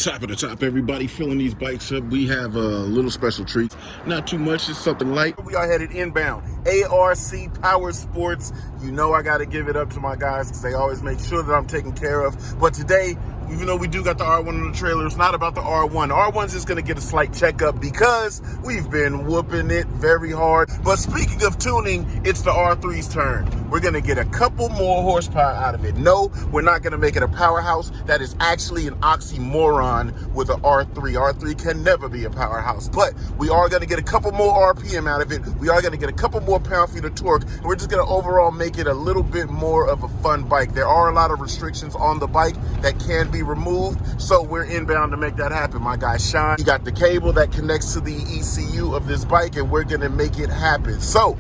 Top of the top, everybody. Filling these bikes up. We have a little special treat. Not too much, just something light. We are headed inbound. ARC Powersports. You know I got to give it up to my guys because they always make sure that I'm taken care of. But today, even though we do got the R1 on the trailer, it's not about the R1. The R1's just going to get a slight checkup because we've been whooping it very hard. But speaking of tuning, it's the R3's turn. We're going to get a couple more horsepower out of it. No, we're not going to make it a powerhouse. That is actually an oxymoron with an R3. R3 can never be a powerhouse. But we are going to get a couple more RPM out of it. We are going to get a couple more pound-feet of torque. And we're just going to overall make it a little bit more of a fun bike. There are a lot of restrictions on the bike that can be removed, so we're inbound to make that happen. My guy Sean, he got the cable that connects to the ECU of this bike, and we're gonna make it happen. So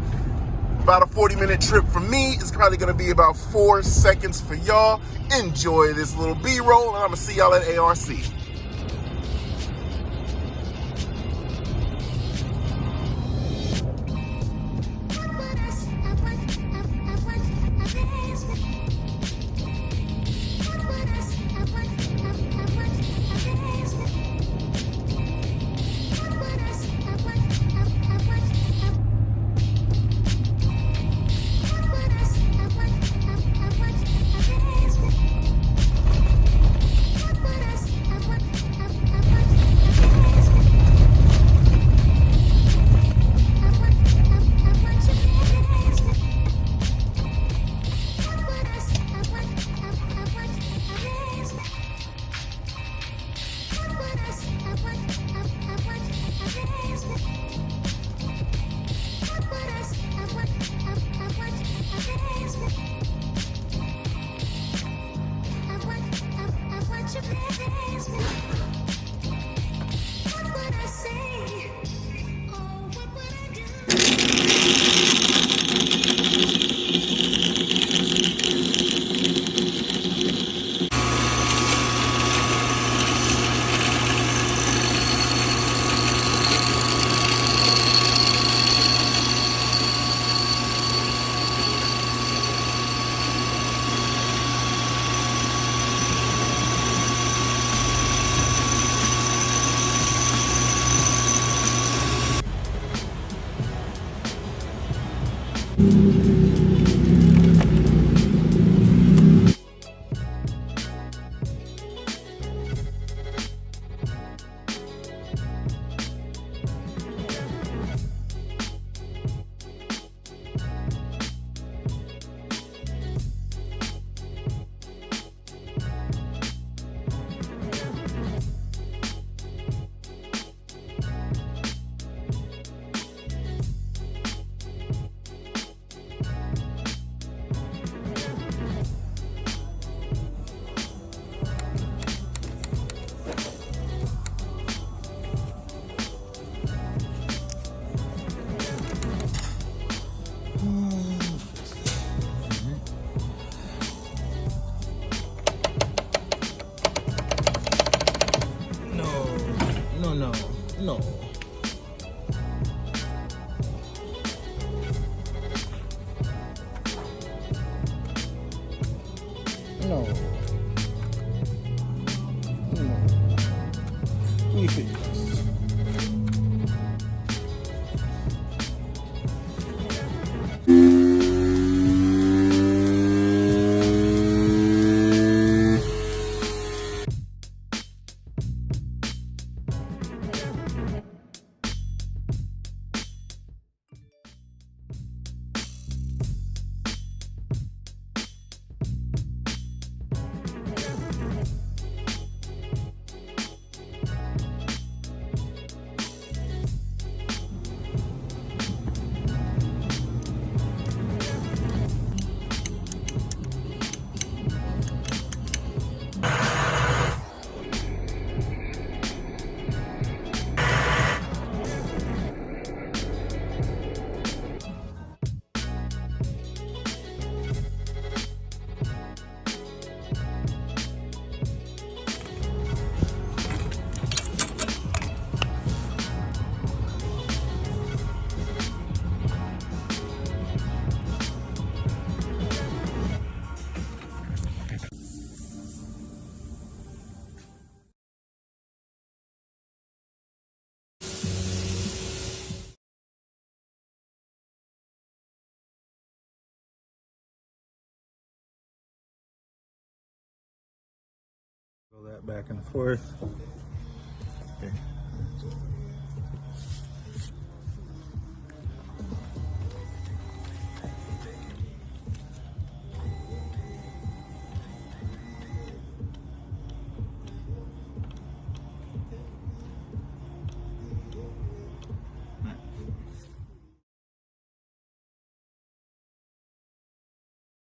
about a 40-minute trip for me. It's probably gonna be about 4 seconds for y'all. Enjoy this little B-roll, and I'm gonna see y'all at ARC. No. No. Please. That back and forth. Okay.